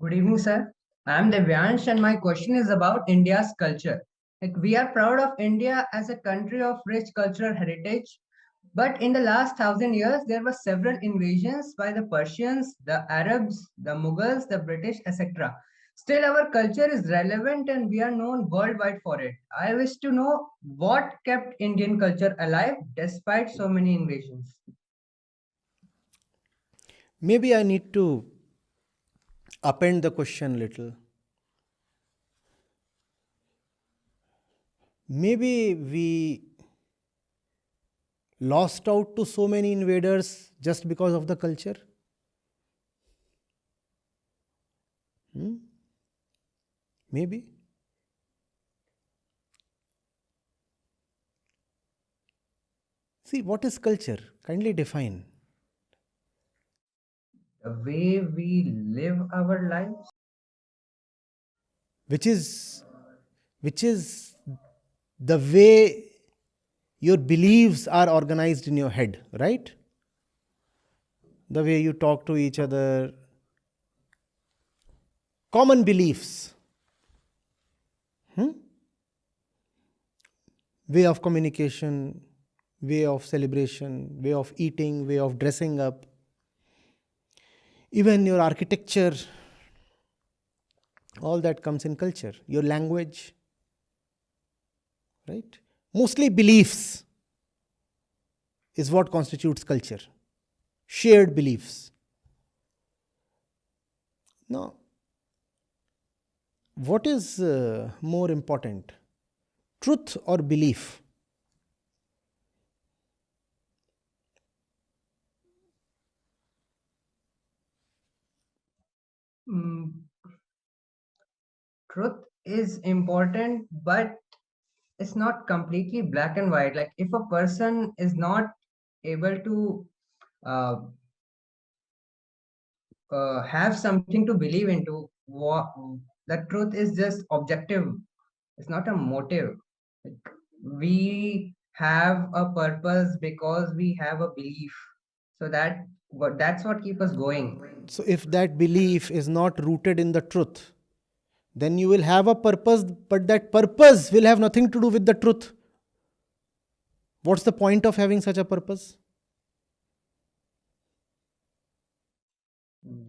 Good evening, sir. I am Devyansh, and my question is about India's culture. Like, we are proud of India as a country of rich cultural heritage, but in the last 1,000 years, there were several invasions by the Persians, the Arabs, the Mughals, the British, etc. Still, our culture is relevant and we are known worldwide for it. I wish to know what kept Indian culture alive despite so many invasions. Maybe I need to append the question little. Maybe we lost out to so many invaders just because of the culture. Maybe. See, what is culture? Kindly define. The way we live our lives. Which is which is the way your beliefs are organized in your head, right? The way you talk to each other, common beliefs, way of communication, way of celebration, way of eating, way of dressing up, even your architecture, all that comes in culture. Your language, right? Mostly beliefs is what constitutes culture. Shared beliefs. Now, what is more important? Truth or belief? Mm, Truth is important, but it's not completely black and white. Like if a person is not able to uh, have something to believe into, what the truth is just objective. It's not a motive. Like, we have a purpose because we have a belief. So that's what keeps us going. So, if that belief is not rooted in the truth, then you will have a purpose, but that purpose will have nothing to do with the truth. What's the point of having such a purpose?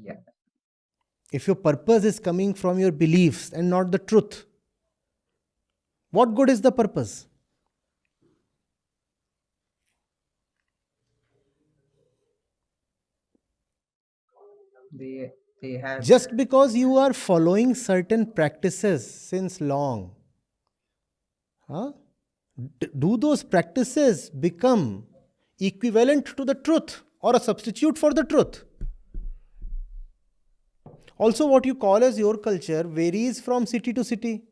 Yeah. If your purpose is coming from your beliefs and not the truth, what good is the purpose? They they have. Just because you are following certain practices since long, huh? Do those practices become equivalent to the truth or a substitute for the truth? Also, what you call as your culture varies from city to city.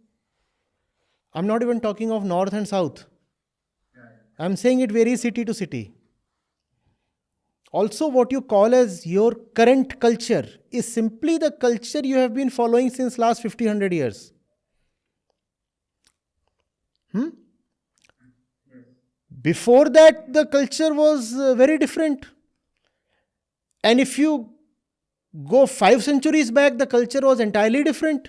I'm not even talking of north and south. I'm saying it varies city to city. Also, what you call as your current culture is simply the culture you have been following since last 50 years. Before that, the culture was very different. And if you go 5 centuries back, the culture was entirely different.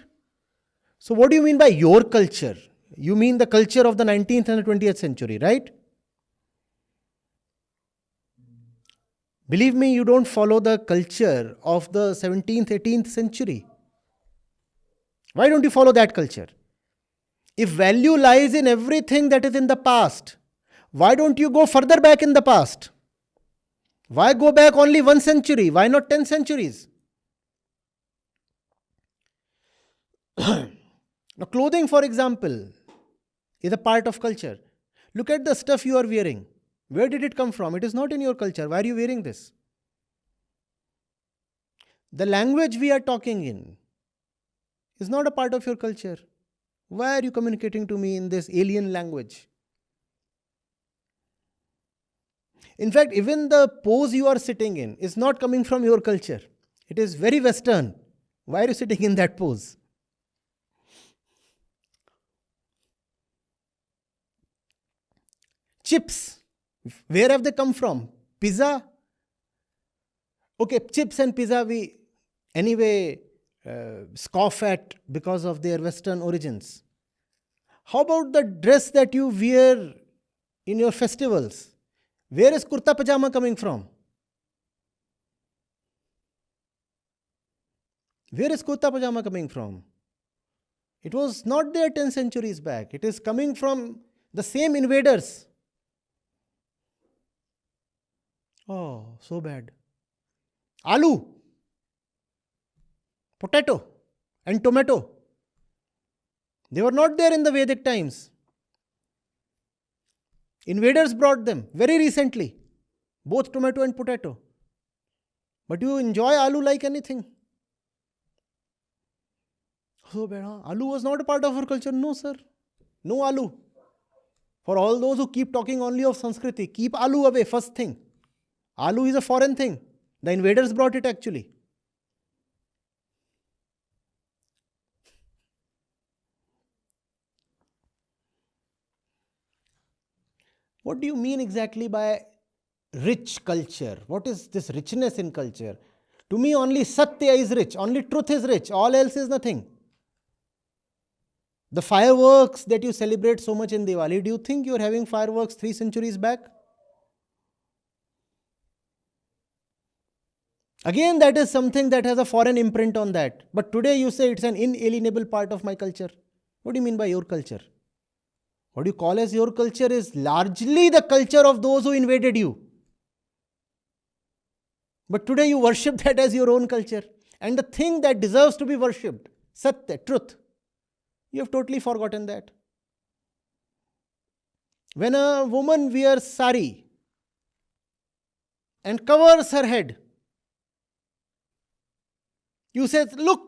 So, what do you mean by your culture? You mean the culture of the 19th and the 20th century, right? Believe me, you don't follow the culture of the 17th, 18th century. Why don't you follow that culture? If value lies in everything that is in the past, why don't you go further back in the past? Why go back only 1 century? Why not 10 centuries? Now, clothing, for example, is a part of culture. Look at the stuff you are wearing. Where did it come from? It is not in your culture. Why are you wearing this? The language we are talking in is not a part of your culture. Why are you communicating to me in this alien language? In fact, even the pose you are sitting in is not coming from your culture. It is very Western. Why are you sitting in that pose? Chips. Where have they come from? Pizza? Okay, chips and pizza, we anyway scoff at because of their Western origins. How about the dress that you wear in your festivals? Where is kurta pajama coming from? Where is kurta pajama coming from? It was not there 10 centuries back. It is coming from the same invaders. Oh, so bad. Aloo, potato, and tomato. They were not there in the Vedic times. Invaders brought them very recently, both tomato and potato. But you enjoy aloo like anything. So bad, huh? Aloo was not a part of our culture. No, sir. No aloo. For all those who keep talking only of Sanskriti, keep aloo away, first thing. Aloo is a foreign thing. The invaders brought it actually. What do you mean exactly by rich culture? What is this richness in culture? To me, only Satya is rich, only truth is rich, all else is nothing. The fireworks that you celebrate so much in Diwali, do you think you are having fireworks 3 centuries back? Again, that is something that has a foreign imprint on that. But today you say it's an inalienable part of my culture. What do you mean by your culture? What you call as your culture is largely the culture of those who invaded you. But today you worship that as your own culture. And the thing that deserves to be worshipped, Satya, truth, you have totally forgotten that. When a woman wears sari and covers her head, you say, look,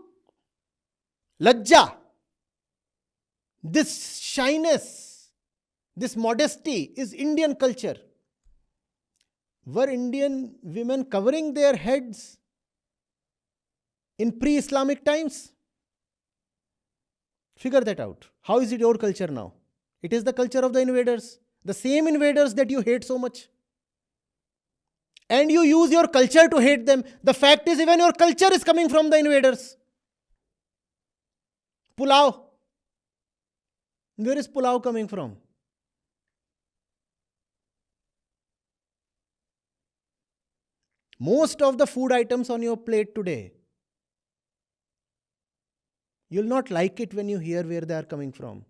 lajja, this shyness, this modesty is Indian culture. Were Indian women covering their heads in pre-Islamic times? Figure that out. How is it your culture now? It is the culture of the invaders. The same invaders that you hate so much. And you use your culture to hate them. The fact is, even your culture is coming from the invaders. Pulao. Where is pulao coming from? Most of the food items on your plate today, you'll not like it when you hear where they are coming from.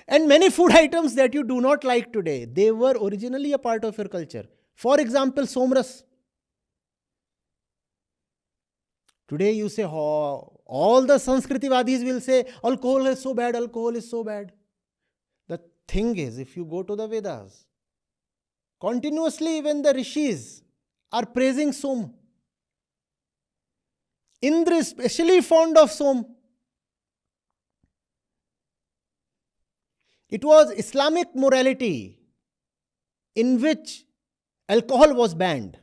And many food items that you do not like today, they were originally a part of your culture. For example, somras. Today you say, oh, all the Sanskritiwadis will say, alcohol is so bad, alcohol is so bad. The thing is, if you go to the Vedas, continuously when the rishis are praising som, Indra is especially fond of som. It was Islamic morality in which alcohol was banned.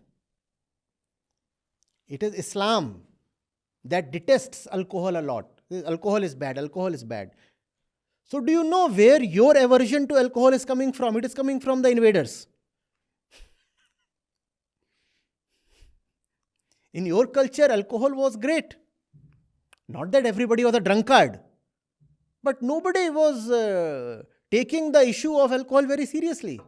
It is Islam that detests alcohol a lot. Alcohol is bad, alcohol is bad. So do you know where your aversion to alcohol is coming from? It is coming from the invaders. In your culture, alcohol was great. Not that everybody was a drunkard, but nobody was taking the issue of alcohol very seriously.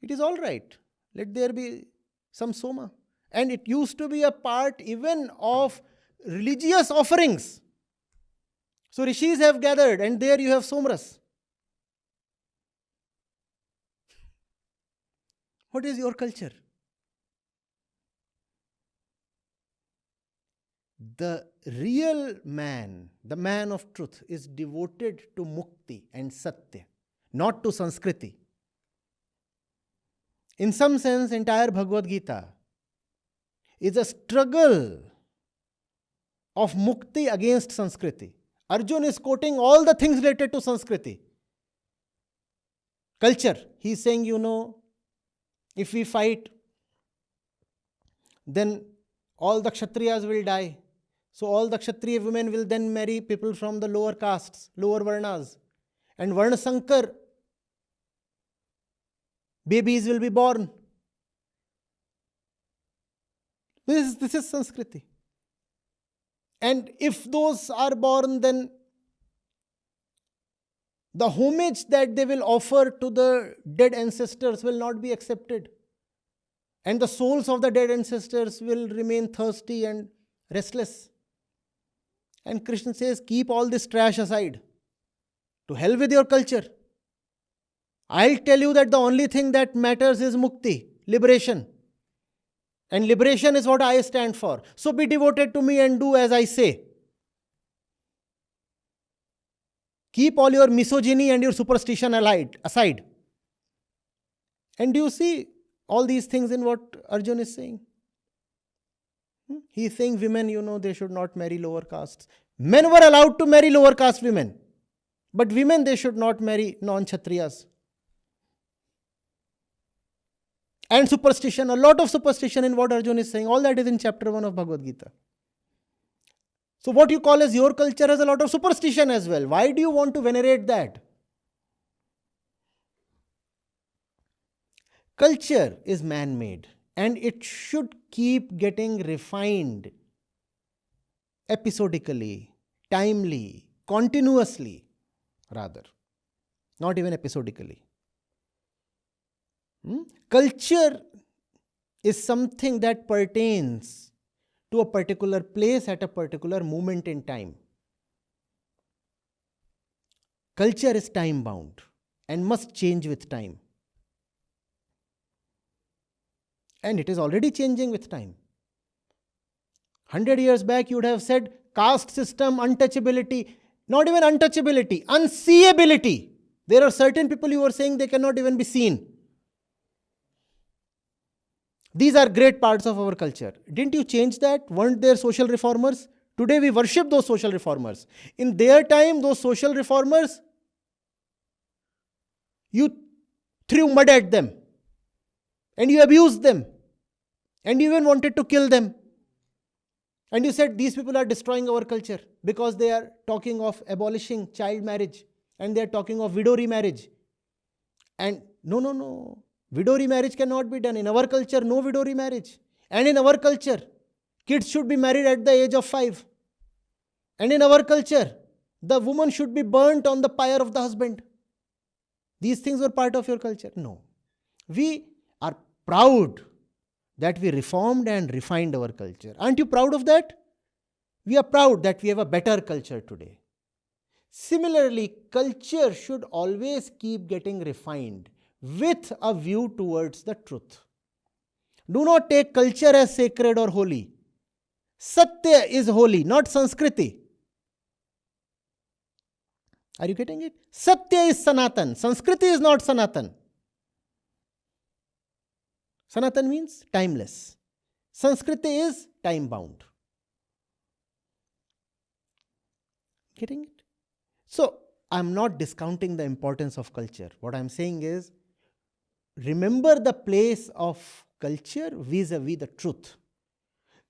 It is all right. Let there be some soma. And it used to be a part even of religious offerings. So rishis have gathered and there you have somras. What is your culture? The real man, the man of truth, is devoted to mukti and satya, not to Sanskriti. In some sense, entire Bhagavad Gita is a struggle of mukti against Sanskriti. Arjun is quoting all the things related to Sanskriti. Culture. He is saying, if we fight, then all the Kshatriyas will die. So all the Kshatriya women will then marry people from the lower castes, lower Varnas. And Varna Sankar, babies will be born. This is Sanskriti. And if those are born, then the homage that they will offer to the dead ancestors will not be accepted. And the souls of the dead ancestors will remain thirsty and restless. And Krishna says, keep all this trash aside. To hell with your culture. I'll tell you that the only thing that matters is mukti, liberation. And liberation is what I stand for. So be devoted to me and do as I say. Keep all your misogyny and your superstition aside. And do you see all these things in what Arjun is saying? He is saying women, they should not marry lower castes. Men were allowed to marry lower caste women. But women, they should not marry non-Kshatriyas. And superstition, a lot of superstition in what Arjun is saying. All that is in chapter 1 of Bhagavad Gita. So what you call as your culture has a lot of superstition as well. Why do you want to venerate that? Culture is man-made and it should keep getting refined episodically, timely, continuously, rather. Not even episodically. Culture is something that pertains to a particular place at a particular moment in time. Culture is time bound and must change with time. And it is already changing with time. 100 years back, you would have said caste system, untouchability, not even untouchability, unseeability. There are certain people you were saying they cannot even be seen. These are great parts of our culture. Didn't you change that? Weren't there social reformers? Today we worship those social reformers. In their time, those social reformers, you threw mud at them. And you abused them. And you even wanted to kill them. And you said these people are destroying our culture because they are talking of abolishing child marriage. And they are talking of widow remarriage. And no. Widow remarriage cannot be done. In our culture, no widow remarriage. And in our culture, kids should be married at the age of 5. And in our culture, the woman should be burnt on the pyre of the husband. These things were part of your culture. No. We are proud that we reformed and refined our culture. Aren't you proud of that? We are proud that we have a better culture today. Similarly, culture should always keep getting refined with a view towards the truth. Do not take culture as sacred or holy. Satya is holy, not Sanskriti. Are you getting it? Satya is Sanatan. Sanskriti is not Sanatan. Sanatan means timeless. Sanskriti is time bound. Getting it? So, I am not discounting the importance of culture. What I am saying is, remember the place of culture vis-a-vis the truth.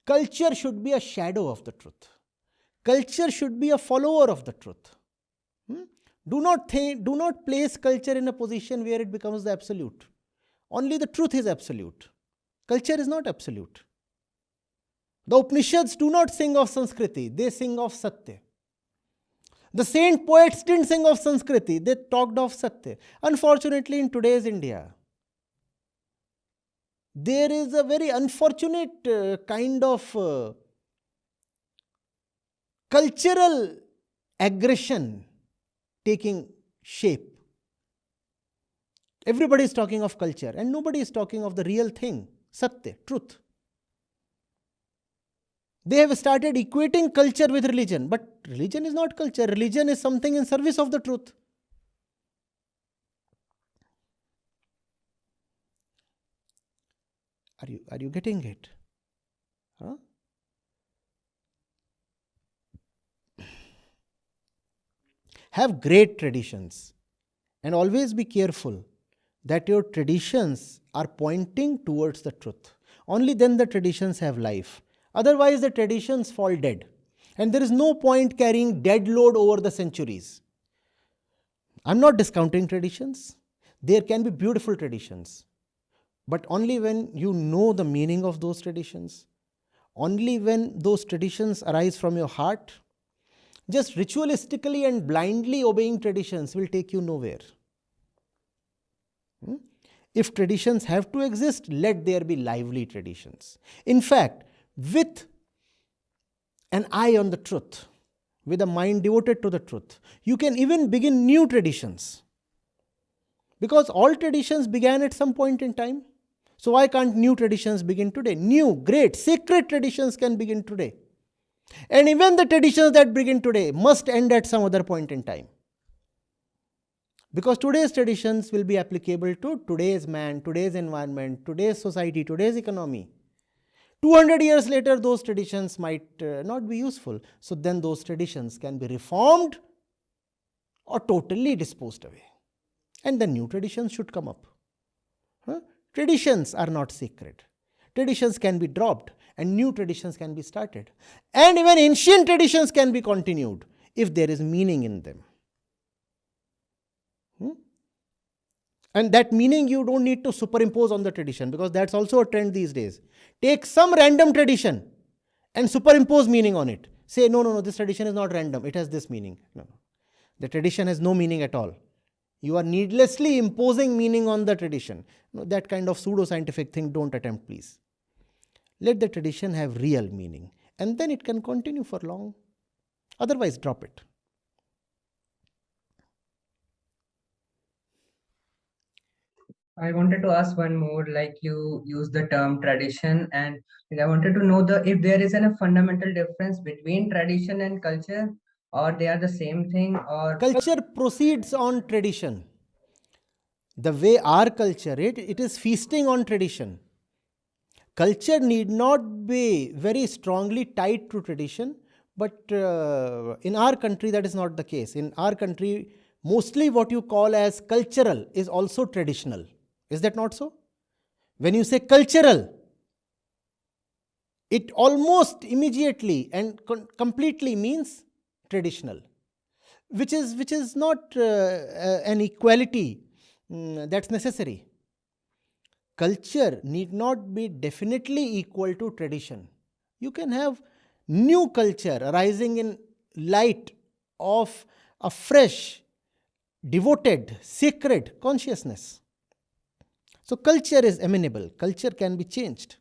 Culture should be a shadow of the truth. Culture should be a follower of the truth. Do not place culture in a position where it becomes the absolute. Only the truth is absolute. Culture is not absolute. The Upanishads do not sing of Sanskriti, they sing of Satya. The saint poets didn't sing of Sanskriti, they talked of Satya. Unfortunately, in today's India, there is a very unfortunate kind of cultural aggression taking shape. Everybody is talking of culture and nobody is talking of the real thing, Satya, truth. They have started equating culture with religion, but religion is not culture. Religion is something in service of the truth. Are you getting it? Huh? Have great traditions and always be careful that your traditions are pointing towards the truth. Only then the traditions have life. Otherwise, the traditions fall dead. And there is no point carrying dead load over the centuries. I'm not discounting traditions. There can be beautiful traditions. But only when you know the meaning of those traditions. Only when those traditions arise from your heart, just ritualistically and blindly obeying traditions will take you nowhere. If traditions have to exist, let there be lively traditions. In fact, with an eye on the truth, with a mind devoted to the truth, you can even begin new traditions. Because all traditions began at some point in time. So why can't new traditions begin today? New, great, sacred traditions can begin today. And even the traditions that begin today must end at some other point in time. Because today's traditions will be applicable to today's man, today's environment, today's society, today's economy. 200 years later, those traditions might not be useful. So then those traditions can be reformed or totally disposed away. And then new traditions should come up. Traditions are not sacred. Traditions can be dropped and new traditions can be started. And even ancient traditions can be continued if there is meaning in them. And that meaning you don't need to superimpose on the tradition, because that's also a trend these days. Take some random tradition and superimpose meaning on it. Say, no, no, no, this tradition is not random. It has this meaning. No, no. The tradition has no meaning at all. You are needlessly imposing meaning on the tradition. No, that kind of pseudo-scientific thing don't attempt, please. Let the tradition have real meaning, and then it can continue for long. Otherwise, drop it. I wanted to ask one more, like you use the term tradition, and like, I wanted to know the if there is a fundamental difference between tradition and culture, or they are the same thing, or Culture proceeds on tradition. The way our culture, it is feasting on tradition. Culture need not be very strongly tied to tradition, but in our country that is not the case. In our country, mostly what you call as cultural is also traditional. Is that not so? When you say cultural, it almost immediately and completely means traditional, which is not an equality that's necessary. Culture need not be definitely equal to tradition. You can have new culture arising in light of a fresh, devoted, sacred consciousness. So, culture is amenable, culture can be changed.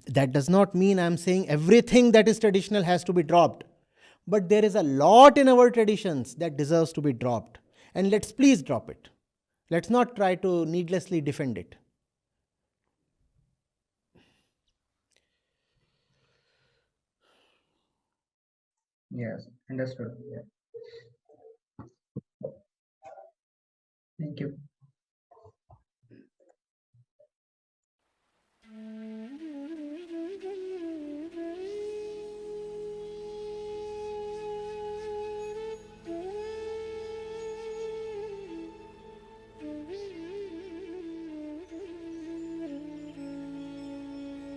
That does not mean I'm saying everything that is traditional has to be dropped. But there is a lot in our traditions that deserves to be dropped. And let's please drop it. Let's not try to needlessly defend it. yes, understood. Yeah. Thank you.